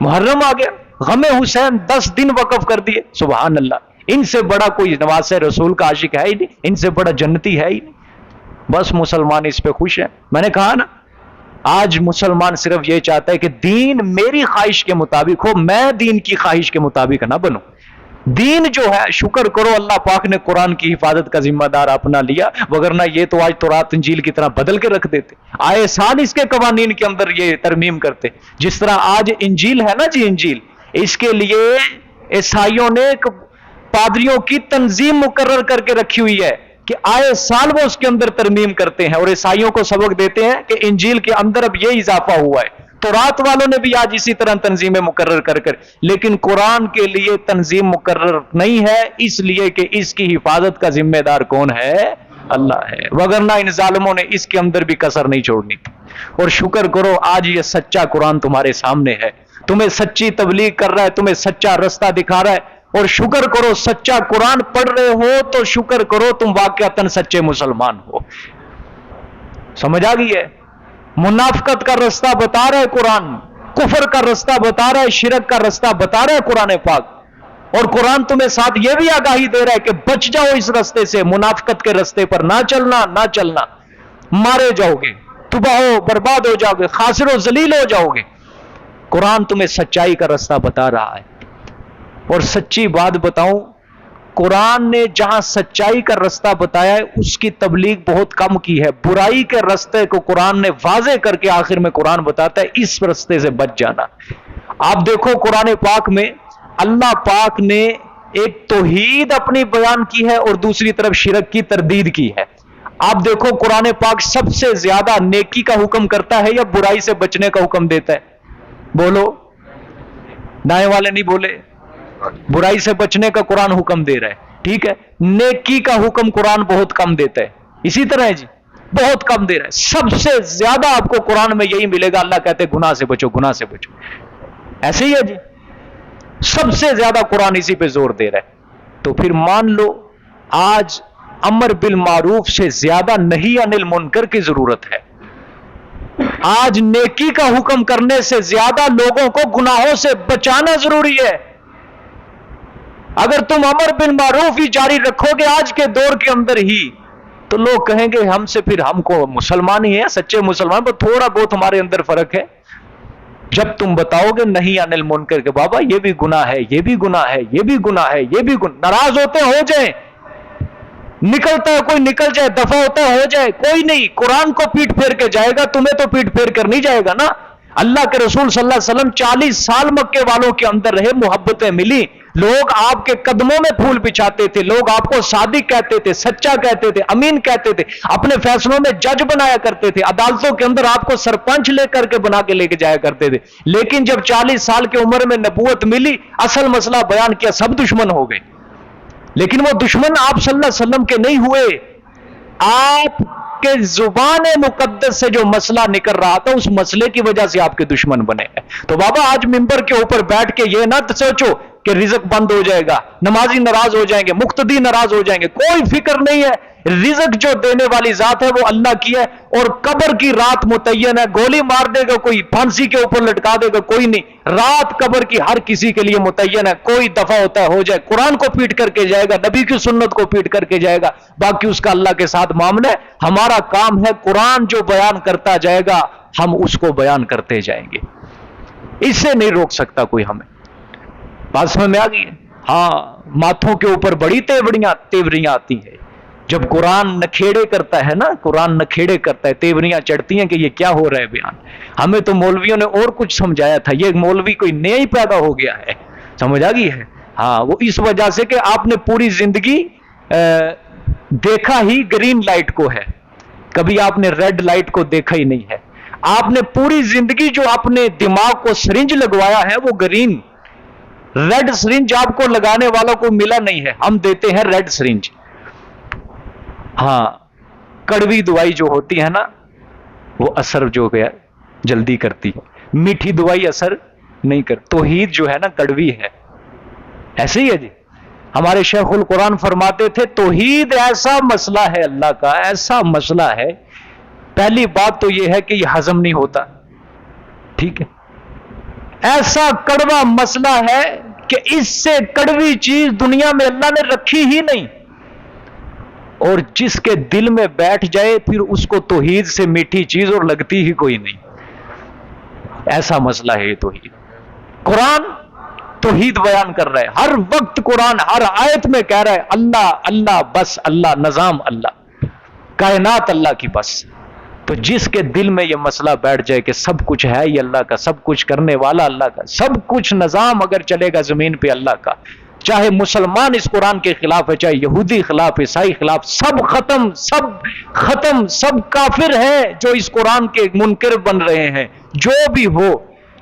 محرم آ گیا، غم حسین 10 دن وقف کر دیے، سبحان اللہ۔ ان سے بڑا کوئی نواز رسول کا عاشق ہے ہی نہیں، ان سے بڑا جنتی ہے ہی نہیں، بس مسلمان اس پہ خوش ہیں۔ میں نے کہا نا، آج مسلمان صرف یہ چاہتا ہے کہ دین میری خواہش کے مطابق ہو، میں دین کی خواہش کے مطابق نہ بنوں۔ دین جو ہے، شکر کرو اللہ پاک نے قرآن کی حفاظت کا ذمہ دار اپنا لیا، وگرنہ یہ تو آج تورات انجیل کی طرح بدل کے رکھ دیتے، آئے سال اس کے قوانین کے اندر یہ ترمیم کرتے۔ جس طرح آج انجیل ہے نا جی، انجیل، اس کے لیے عیسائیوں نے ایک پادریوں کی تنظیم مقرر کر کے رکھی ہوئی ہے کہ آئے سال وہ اس کے اندر ترمیم کرتے ہیں اور عیسائیوں کو سبق دیتے ہیں کہ انجیل کے اندر اب یہ اضافہ ہوا ہے۔ تورات والوں نے بھی آج اسی طرح تنظیمیں مقرر کر، لیکن قرآن کے لیے تنظیم مقرر نہیں ہے، اس لیے کہ اس کی حفاظت کا ذمہ دار کون ہے؟ اللہ ہے، وگرنہ ان ظالموں نے اس کے اندر بھی کسر نہیں چھوڑنی تھی۔ اور شکر کرو آج یہ سچا قرآن تمہارے سامنے ہے، تمہیں سچی تبلیغ کر رہا ہے، تمہیں سچا رستہ دکھا رہا ہے، اور شکر کرو سچا قرآن پڑھ رہے ہو تو شکر کرو تم واقعتاً سچے مسلمان ہو۔ سمجھ آ گئی ہے؟ منافقت کا رستہ بتا رہا ہے قرآن، کفر کا رستہ بتا رہا ہے، شرک کا رستہ بتا رہا ہے قرآن پاک، اور قرآن تمہیں ساتھ یہ بھی آگاہی دے رہا ہے کہ بچ جاؤ اس رستے سے، منافقت کے رستے پر نہ چلنا، نہ چلنا، مارے جاؤ گے، تباہ و برباد ہو جاؤ گے، خاسر و ذلیل ہو جاؤ گے۔ قرآن تمہیں سچائی کا رستہ بتا رہا ہے۔ اور سچی بات بتاؤں، قرآن نے جہاں سچائی کا رستہ بتایا ہے اس کی تبلیغ بہت کم کی ہے، برائی کے رستے کو قرآن نے واضح کر کے آخر میں قرآن بتاتا ہے اس رستے سے بچ جانا۔ آپ دیکھو قرآن پاک میں اللہ پاک نے ایک توحید اپنی بیان کی ہے اور دوسری طرف شرک کی تردید کی ہے۔ آپ دیکھو قرآن پاک سب سے زیادہ نیکی کا حکم کرتا ہے یا برائی سے بچنے کا حکم دیتا ہے؟ بولو، دائیں والے نہیں بولے۔ برائی سے بچنے کا قرآن حکم دے رہا ہے، ٹھیک ہے، نیکی کا حکم قرآن بہت کم دیتا ہے، اسی طرح ہے جی، بہت کم دے رہا ہے۔ سب سے زیادہ آپ کو قرآن میں یہی ملے گا، اللہ کہتے ہیں گناہ سے بچو، گناہ سے بچو، ایسے ہی ہے جی، سب سے زیادہ قرآن اسی پہ زور دے رہا ہے۔ تو پھر مان لو آج امر بالمعروف سے زیادہ نہی عن المنکر کی ضرورت ہے، آج نیکی کا حکم کرنے سے زیادہ لوگوں کو گناہوں سے بچانا ضروری ہے۔ اگر تم امر بالمعروف ہی جاری رکھو گے آج کے دور کے اندر ہی تو لوگ کہیں گے ہم سے، پھر ہم کو مسلمان ہی ہیں، سچے مسلمان، پر تھوڑا بہت ہمارے اندر فرق ہے۔ جب تم بتاؤ گے نہیں عن المنکر کہ بابا یہ بھی گناہ ہے، یہ بھی گناہ ہے، یہ بھی گناہ ہے، یہ بھی گناہ، ناراض ہوتے ہو جائیں، نکلتا ہے کوئی نکل جائے، دفع ہوتا ہو جائے، کوئی نہیں، قرآن کو پیٹ پھیر کے جائے گا، تمہیں تو پیٹ پھیر کر نہیں جائے گا نا۔ اللہ کے رسول صلی اللہ علیہ وسلم 40 سال مکے والوں کے اندر رہے، محبتیں ملی، لوگ آپ کے قدموں میں پھول بچھاتے تھے، لوگ آپ کو صادق کہتے تھے، سچا کہتے تھے، امین کہتے تھے، اپنے فیصلوں میں جج بنایا کرتے تھے، عدالتوں کے اندر آپ کو سرپنچ لے کر کے بنا کے لے کے جایا کرتے تھے، لیکن جب 40 سال کی عمر میں نبوت ملی، اصل مسئلہ بیان کیا، سب دشمن ہو گئے۔ لیکن وہ دشمن آپ صلی اللہ علیہ وسلم کے نہیں ہوئے، آپ کے زبان مقدس سے جو مسئلہ نکل رہا تھا اس مسئلے کی وجہ سے آپ کے دشمن بنے ہیں۔ تو بابا آج ممبر کے اوپر بیٹھ کے یہ نہ سوچو کہ رزق بند ہو جائے گا، نمازی ناراض ہو جائیں گے، مقتدی ناراض ہو جائیں گے، کوئی فکر نہیں ہے۔ رزق جو دینے والی ذات ہے وہ اللہ کی ہے، اور قبر کی رات متعین ہے، گولی مار دے گا کوئی، پھانسی کے اوپر لٹکا دے گا کوئی نہیں، رات قبر کی ہر کسی کے لیے متعین ہے، کوئی دفع ہوتا ہے ہو جائے، قرآن کو پیٹ کر کے جائے گا، نبی کی سنت کو پیٹ کر کے جائے گا، باقی اس کا اللہ کے ساتھ معاملہ ہے۔ ہمارا کام ہے قرآن جو بیان کرتا جائے گا ہم اس کو بیان کرتے جائیں گے، اس سے نہیں روک سکتا کوئی ہمیں۔ بات سمجھ میں آ گئی ہے؟ ہاں، ماتھوں کے اوپر بڑی تیوریاں آتی ہے جب قرآن نکھیڑے کرتا ہے نا، قرآن نکھیڑے کرتا ہے، تیوریاں چڑھتی ہیں کہ یہ کیا ہو رہا ہے بیان۔ ہمیں تو مولویوں نے اور کچھ سمجھایا تھا، یہ مولوی کوئی نیا ہی پیدا ہو گیا ہے، سمجھ آ گئی ہے؟ ہاں، وہ اس وجہ سے کہ آپ نے پوری زندگی دیکھا ہی گرین لائٹ کو ہے، کبھی آپ نے ریڈ لائٹ کو دیکھا ہی نہیں ہے۔ آپ نے پوری زندگی جو اپنے دماغ کو سرنج لگوایا ہے وہ گرین، ریڈ سرنج آپ کو لگانے والوں کو ملا نہیں ہے، ہم دیتے ہیں ریڈ سرنج۔ ہاں، کڑوی دوائی جو ہوتی ہے نا وہ اثر جو ہے جلدی کرتی ہے، میٹھی دوائی اثر نہیں کرتی۔ توحید جو ہے نا کڑوی ہے، ایسے ہی ہے جی۔ ہمارے شیخ القرآن فرماتے تھے توحید ایسا مسئلہ ہے، اللہ کا ایسا مسئلہ ہے، پہلی بات تو یہ ہے کہ یہ ہضم نہیں ہوتا، ٹھیک ہے، ایسا کڑوا مسئلہ ہے کہ اس سے کڑوی چیز دنیا میں اللہ نے رکھی ہی نہیں، اور جس کے دل میں بیٹھ جائے پھر اس کو توحید سے میٹھی چیز اور لگتی ہی کوئی نہیں۔ ایسا مسئلہ ہے یہ توحید۔ قرآن توحید بیان کر رہا ہے، ہر وقت قرآن ہر آیت میں کہہ رہا ہے اللہ اللہ، بس اللہ، نظام اللہ، کائنات اللہ کی بس۔ تو جس کے دل میں یہ مسئلہ بیٹھ جائے کہ سب کچھ ہے یہ اللہ کا، سب کچھ کرنے والا اللہ کا، سب کچھ نظام اگر چلے گا زمین پہ اللہ کا، چاہے مسلمان اس قرآن کے خلاف ہے، چاہے یہودی خلاف، عیسائی خلاف، سب ختم، سب ختم، سب کافر ہیں جو اس قرآن کے منکر بن رہے ہیں، جو بھی ہو،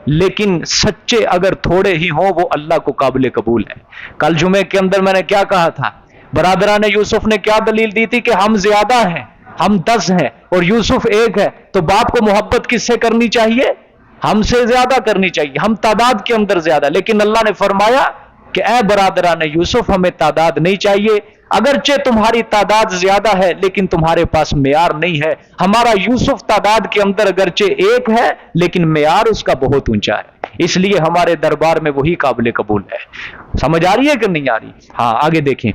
لیکن سچے اگر تھوڑے ہی ہوں وہ اللہ کو قابل قبول ہے۔ کل جمعے کے اندر میں نے کیا کہا تھا؟ برادران یوسف نے کیا دلیل دی تھی کہ ہم زیادہ ہیں، ہم 10 ہیں اور یوسف 1 ہے، تو باپ کو محبت کس سے کرنی چاہیے؟ ہم سے زیادہ کرنی چاہیے، ہم تعداد کے اندر زیادہ۔ لیکن اللہ نے فرمایا کہ اے برادران یوسف، ہمیں تعداد نہیں چاہیے، اگرچہ تمہاری تعداد زیادہ ہے لیکن تمہارے پاس معیار نہیں ہے۔ ہمارا یوسف تعداد کے اندر اگرچہ 1 ہے لیکن معیار اس کا بہت اونچا ہے، اس لیے ہمارے دربار میں وہی قابل قبول ہے۔ سمجھ آ رہی ہے کہ نہیں آ رہی؟ ہاں آگے دیکھیں،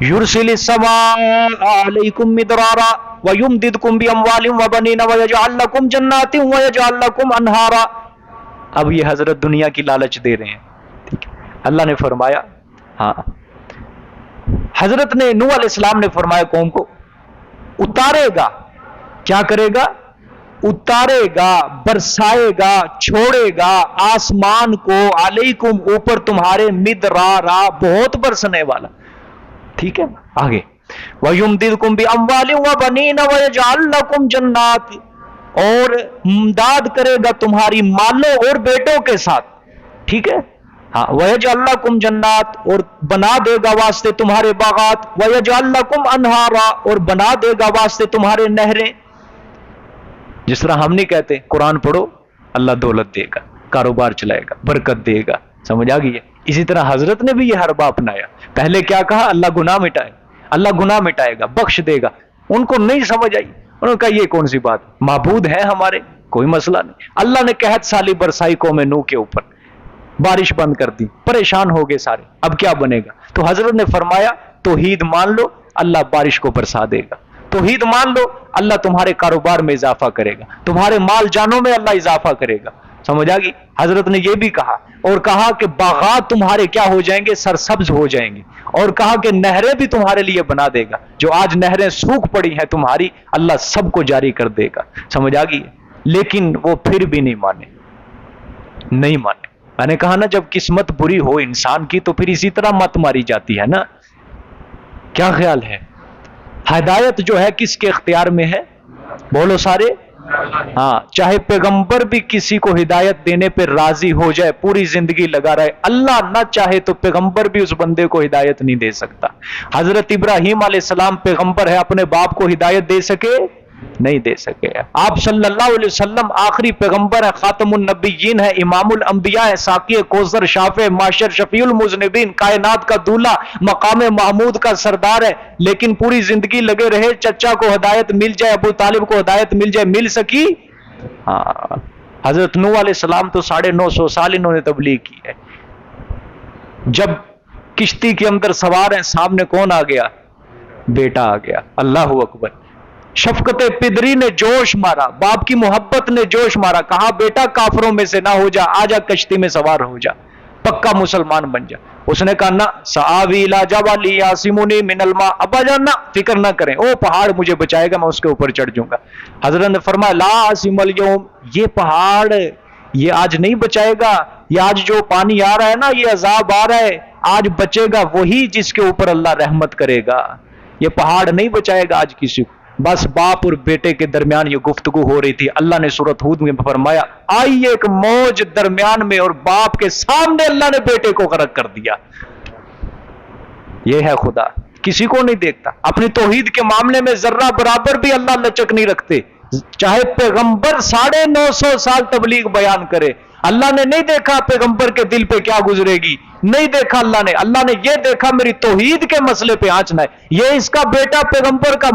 یرسل السماء علیکم مدرارا ویمددکم باموال وبنین ویجعل لکم جنات ویجعل لکم انہارا۔ اب یہ حضرت دنیا کی لالچ دے رہے ہیں، ٹھیک ہے؟ اللہ نے فرمایا، ہاں حضرت نے نوح علیہ السلام نے فرمایا قوم کو اتارے گا، کیا کرے گا؟ اتارے گا، برسائے گا، چھوڑے گا آسمان کو، علیکم اوپر تمہارے، مدرارا بہت برسنے والا، ٹھیک ہے؟ آگے وَيُمْدِدْكُمْ بِأَمْوَالٍ وَبَنِينَ وَيَجْعَلْ لَكُمْ جَنَّاتٍ، اور امداد کرے گا تمہاری مالوں اور بیٹوں کے ساتھ، ٹھیک ہے؟ ہاں وَيَجْعَلْ لَكُمْ جَنَّاتٍ، اور بنا دے گا واسطے تمہارے باغات، وَيَجْعَلْ لَكُمْ أَنْهَارًا، اور بنا دے گا واسطے تمہارے نہریں۔ جس طرح ہم نہیں کہتے قرآن پڑھو اللہ دولت دے گا، کاروبار چلائے گا، برکت دے گا، سمجھ آ گئی ہے؟ اسی طرح حضرت نے بھی یہ حربہ اپنایا۔ پہلے کیا کہا؟ اللہ گناہ مٹائے، اللہ گناہ مٹائے گا، بخش دے گا۔ ان کو نہیں سمجھ آئی، انہوں نے کہا یہ کون سی بات، معبود ہے ہمارے، کوئی مسئلہ نہیں۔ اللہ نے قحط سالی برسائی قوم نوح کے اوپر، بارش بند کر دی، پریشان ہو گئے سارے، اب کیا بنے گا؟ تو حضرت نے فرمایا توحید مان لو اللہ بارش کو برسا دے گا، توحید مان لو اللہ تمہارے کاروبار میں اضافہ کرے گا، تمہارے مال جانوں میں اللہ اضافہ کرے گا، سمجھ آ گئی؟ حضرت نے یہ بھی کہا، اور کہا کہ باغات تمہارے کیا ہو جائیں گے؟ سرسبز ہو جائیں گے، اور کہا کہ نہریں بھی تمہارے لیے بنا دے گا، جو آج نہریں سوکھ پڑی ہیں تمہاری اللہ سب کو جاری کر دے گا، سمجھ آ گئی؟ لیکن وہ پھر بھی نہیں مانے، نہیں مانے۔ میں نے کہا نا جب قسمت بری ہو انسان کی تو پھر اسی طرح مت ماری جاتی ہے نا۔ کیا خیال ہے؟ ہدایت جو ہے کس کے اختیار میں ہے؟ بولو سارے، ہاں چاہے پیغمبر بھی کسی کو ہدایت دینے پہ راضی ہو جائے، پوری زندگی لگا رہے، اللہ نہ چاہے تو پیغمبر بھی اس بندے کو ہدایت نہیں دے سکتا۔ حضرت ابراہیم علیہ السلام پیغمبر ہے، اپنے باپ کو ہدایت دے سکے؟ نہیں دے سکے۔ آپ صلی اللہ علیہ وسلم آخری پیغمبر ہے، خاتم النبیین ہے، امام الانبیاء ہے، ساقی کوثر، شافع معاشر، شفیع المذنبین، کائنات کا دولہ، مقام محمود کا سردار ہے، لیکن پوری زندگی لگے رہے چچا کو ہدایت مل جائے، ابو طالب کو ہدایت مل جائے، مل سکی؟ ہاں حضرت نوح علیہ السلام تو 950 سال انہوں نے تبلیغ کی ہے۔ جب کشتی کے اندر سوار ہیں، سامنے کون آ گیا؟ بیٹا آ گیا، اللہ اکبر۔ شفقت پدری نے جوش مارا، باپ کی محبت نے جوش مارا، کہا بیٹا کافروں میں سے نہ ہو جا، آ جا کشتی میں سوار ہو جا، پکا مسلمان بن جا۔ اس نے کہا نہ، سآوی الی جبل یعصمنی من الماء، ابا جان نہ، فکر نہ کریں، وہ پہاڑ مجھے بچائے گا، میں اس کے اوپر چڑھ جاؤں گا۔ حضرت نے فرمایا لا عاصم اليوم، یہ پہاڑ یہ آج نہیں بچائے گا، یہ آج جو پانی آ رہا ہے نا، یہ عذاب آ رہا ہے، آج بچے گا وہی جس کے اوپر اللہ رحمت کرے گا، یہ پہاڑ نہیں بچائے گا آج کسی کو۔ بس باپ اور بیٹے کے درمیان یہ گفتگو ہو رہی تھی، اللہ نے سورۃ ہود میں فرمایا آئی ایک موج درمیان میں، اور باپ کے سامنے اللہ نے بیٹے کو غرق کر دیا۔ یہ ہے خدا، کسی کو نہیں دیکھتا۔ اپنی توحید کے معاملے میں ذرہ برابر بھی اللہ لچک نہیں رکھتے، چاہے پیغمبر 950 سال تبلیغ بیان کرے، اللہ نے نہیں دیکھا پیغمبر کے دل پہ کیا گزرے گی، نہیں دیکھا اللہ نے یہ دیکھا میری توحید کے مسئلے پہ آنچنا ہے۔ یہ اس کا بیٹا پیغمبر کا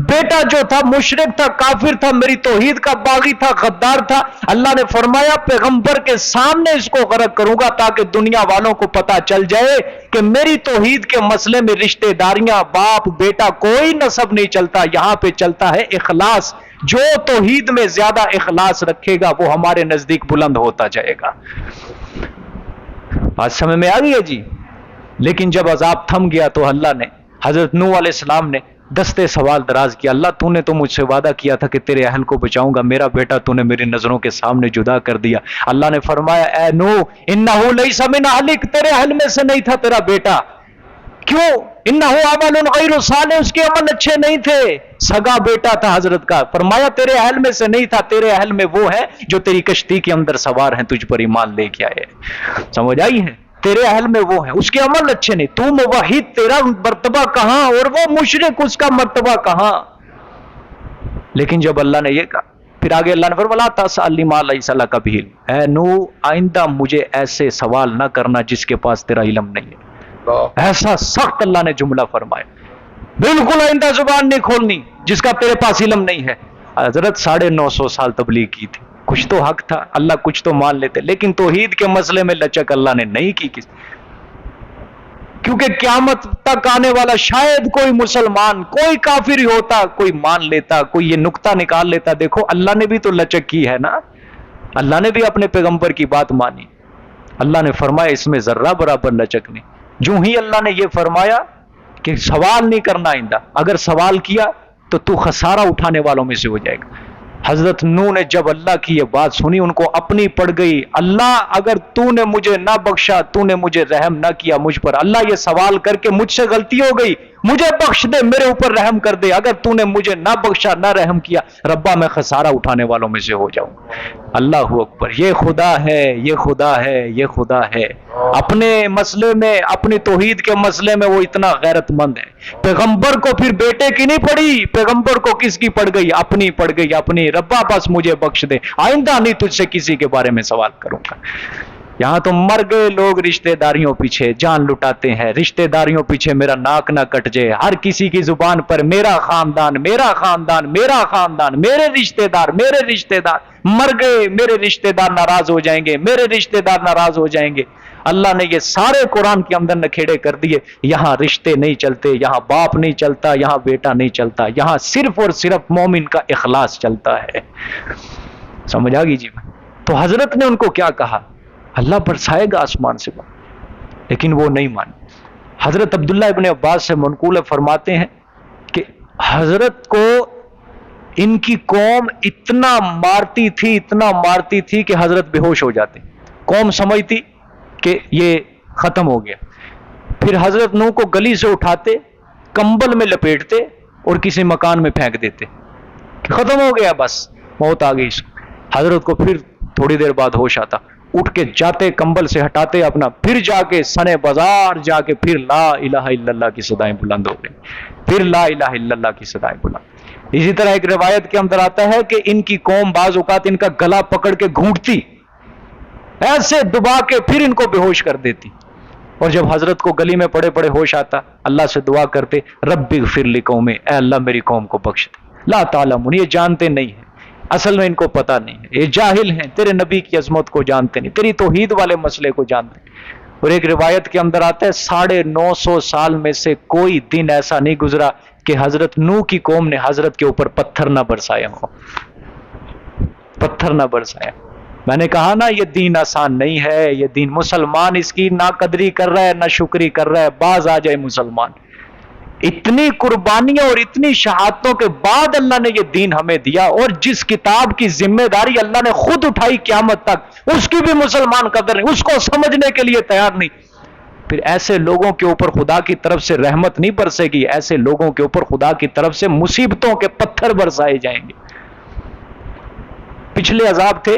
بیٹا جو تھا مشرک تھا، کافر تھا، میری توحید کا باغی تھا، غدار تھا۔ اللہ نے فرمایا پیغمبر کے سامنے اس کو غرق کروں گا تاکہ دنیا والوں کو پتا چل جائے کہ میری توحید کے مسئلے میں رشتہ داریاں، باپ بیٹا کوئی نسب نہیں چلتا، یہاں پہ چلتا ہے اخلاص۔ جو توحید میں زیادہ اخلاص رکھے گا وہ ہمارے نزدیک بلند ہوتا جائے گا۔ بات سمجھ میں آ گئی ہے جی؟ لیکن جب عذاب تھم گیا تو اللہ نے، حضرت نوح علیہ السلام نے دستے سوال دراز کیا، اللہ تو نے تو مجھ سے وعدہ کیا تھا کہ تیرے اہل کو بچاؤں گا، میرا بیٹا تو نے میری نظروں کے سامنے جدا کر دیا۔ اللہ نے فرمایا اے نوح انہ لیس من اہلک، تیرے اہل میں سے نہیں تھا تیرا بیٹا۔ کیوں؟ انہ عمل غیر صالح، اس کے عمل اچھے نہیں تھے، سگا بیٹا تھا حضرت کا۔ فرمایا تیرے اہل میں سے نہیں تھا، تیرے اہل میں وہ ہے جو تیری کشتی کے اندر سوار ہیں، تجھ پر ایمان لے کے آئے۔ سمجھ آئی ہے؟ تیرے اہل میں وہ ہے، اس کے عمل اچھے نہیں، تو موحد، تیرا مرتبہ کہاں، اور وہ مشرک، اس کا مرتبہ کہاں۔ لیکن جب اللہ نے یہ کہا، پھر آگے اللہ نے فرمایا تسألنی ما لیس لک بہ علم، اے نوح آئندہ مجھے ایسے سوال نہ کرنا جس کے پاس تیرا علم نہیں ہے۔ ایسا سخت اللہ نے جملہ فرمایا، بالکل آئندہ زبان نہیں کھولنی جس کا تیرے پاس علم نہیں ہے۔ حضرت 950 سال تبلیغ کی تھی، کچھ تو حق تھا، اللہ کچھ تو مان لیتے، لیکن توحید کے مسئلے میں لچک اللہ نے نہیں کی، کیونکہ قیامت تک آنے والا شاید کوئی مسلمان، کوئی کافر ہی ہوتا، کوئی مان لیتا، کوئی یہ نقطہ نکال لیتا، دیکھو اللہ نے بھی تو لچک کی ہے نا، اللہ نے بھی اپنے پیغمبر کی بات مانی۔ اللہ نے فرمایا اس میں ذرہ برابر لچک نہیں۔ جو ہی اللہ نے یہ فرمایا کہ سوال نہیں کرنا آئندہ، اگر سوال کیا تو تو خسارہ اٹھانے والوں میں سے ہو جائے گا۔ حضرت نوح نے جب اللہ کی یہ بات سنی ان کو اپنی پڑ گئی، اللہ اگر تو نے مجھے نہ بخشا، تو نے مجھے رحم نہ کیا مجھ پر، اللہ یہ سوال کر کے مجھ سے غلطی ہو گئی، مجھے بخش دے، میرے اوپر رحم کر دے، اگر تو نے مجھے نہ بخشا نہ رحم کیا ربا میں خسارہ اٹھانے والوں میں سے ہو جاؤں۔ اللہ اکبر، یہ خدا ہے، یہ خدا ہے، یہ خدا ہے۔ اپنے مسئلے میں، اپنی توحید کے مسئلے میں وہ اتنا غیرت مند ہے۔ پیغمبر کو پھر بیٹے کی نہیں پڑی، پیغمبر کو کس کی پڑ گئی؟ اپنی پڑ گئی، اپنی۔ ربا بس مجھے بخش دے، آئندہ نہیں تجھ سے کسی کے بارے میں سوال کروں گا۔ یہاں تو مر گئے لوگ رشتہ داریوں پیچھے جان لٹاتے ہیں، رشتہ داریوں پیچھے میرا ناک نہ کٹ جائے، ہر کسی کی زبان پر میرا خاندان، میرا خاندان، میرا خاندان، میرے رشتہ دار، میرے رشتہ دار۔ مر گئے، میرے رشتہ دار ناراض ہو جائیں گے، میرے رشتہ دار ناراض ہو جائیں گے۔ اللہ نے یہ سارے قرآن کے اندر نکھیڑے کر دیے، یہاں رشتے نہیں چلتے، یہاں باپ نہیں چلتا، یہاں بیٹا نہیں چلتا، یہاں صرف اور صرف مومن کا اخلاص چلتا ہے۔ سمجھ آ گئی جی؟ تو حضرت نے ان کو کیا کہا؟ اللہ برسائے گا آسمان سے، لیکن وہ نہیں مانے۔ حضرت عبداللہ ابن عباس سے منقول فرماتے ہیں کہ حضرت کو ان کی قوم اتنا مارتی تھی، اتنا مارتی تھی کہ حضرت بے ہوش ہو جاتے، قوم سمجھتی کہ یہ ختم ہو گیا۔ پھر حضرت نوح کو گلی سے اٹھاتے، کمبل میں لپیٹتے اور کسی مکان میں پھینک دیتے کہ ختم ہو گیا، بس موت آ گئی۔ حضرت کو پھر تھوڑی دیر بعد ہوش آتا، اٹھ کے جاتے، کمبل سے ہٹاتے اپنا، پھر جا کے سنے بازار جا کے پھر لا الہ الا اللہ کی صدائیں بلند ہو گئی، پھر لا الہ الا اللہ کی صدائیں بلند۔ اسی طرح ایک روایت کے اندر آتا ہے کہ ان کی قوم بعض اوقات ان کا گلا پکڑ کے گھونٹتی، ایسے دبا کے پھر ان کو بے ہوش کر دیتی، اور جب حضرت کو گلی میں پڑے پڑے ہوش آتا اللہ سے دعا کرتے، رب اغفر لقومی، اے اللہ میری قوم کو بخش دے۔ لا تعلمون، یہ جانتے نہیں ہیں، اصل میں ان کو پتہ نہیں ہے، یہ جاہل ہیں، تیرے نبی کی عظمت کو جانتے نہیں، تیری توحید والے مسئلے کو جانتے نہیں۔ اور ایک روایت کے اندر آتا ہے 950 سال میں سے کوئی دن ایسا نہیں گزرا کہ حضرت نوح کی قوم نے حضرت کے اوپر پتھر نہ برسایا ہو، پتھر نہ برسایا۔ میں نے کہا نا یہ دین آسان نہیں ہے، یہ دین مسلمان اس کی نہ قدری کر رہا ہے نہ شکری کر رہا ہے، باز آ جائے مسلمان۔ اتنی قربانیاں اور اتنی شہادتوں کے بعد اللہ نے یہ دین ہمیں دیا، اور جس کتاب کی ذمہ داری اللہ نے خود اٹھائی قیامت تک، اس کی بھی مسلمان قدر نہیں، اس کو سمجھنے کے لیے تیار نہیں۔ پھر ایسے لوگوں کے اوپر خدا کی طرف سے رحمت نہیں برسے گی، ایسے لوگوں کے اوپر خدا کی طرف سے مصیبتوں کے پتھر برسائے جائیں گے۔ پچھلے عذاب تھے،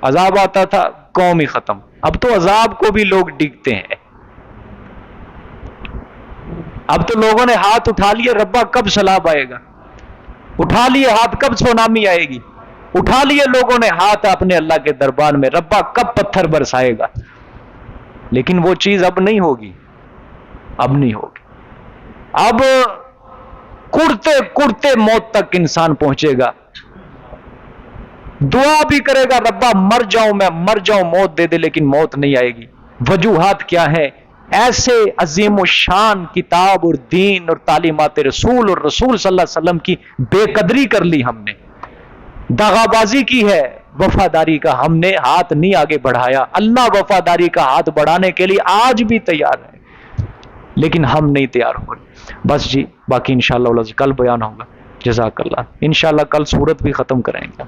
عذاب آتا تھا قوم ہی ختم، اب تو عذاب کو بھی لوگ ڈگتے ہیں۔ اب تو لوگوں نے ہاتھ اٹھا لیے، ربا کب سیلاب آئے گا، اٹھا لیے ہاتھ کب سونامی آئے گی، اٹھا لیے لوگوں نے ہاتھ اپنے اللہ کے دربار میں، ربا کب پتھر برسائے گا، لیکن وہ چیز اب نہیں ہوگی، اب نہیں ہوگی۔ اب کڑتے کڑتے موت تک انسان پہنچے گا، دعا بھی کرے گا ربا مر جاؤں، میں مر جاؤں، موت دے دے، لیکن موت نہیں آئے گی۔ وجوہات کیا ہے؟ ایسے عظیم الشان کتاب اور دین اور تعلیمات رسول اور رسول صلی اللہ علیہ وسلم کی بے قدری کر لی ہم نے، دغا بازی کی ہے، وفاداری کا ہم نے ہاتھ نہیں آگے بڑھایا۔ اللہ وفاداری کا ہاتھ بڑھانے کے لیے آج بھی تیار ہے، لیکن ہم نہیں تیار ہو رہے۔ بس جی، باقی انشاءاللہ کل بیان ہوگا۔ جزاک اللہ۔ انشاءاللہ کل سورت بھی ختم کریں گے۔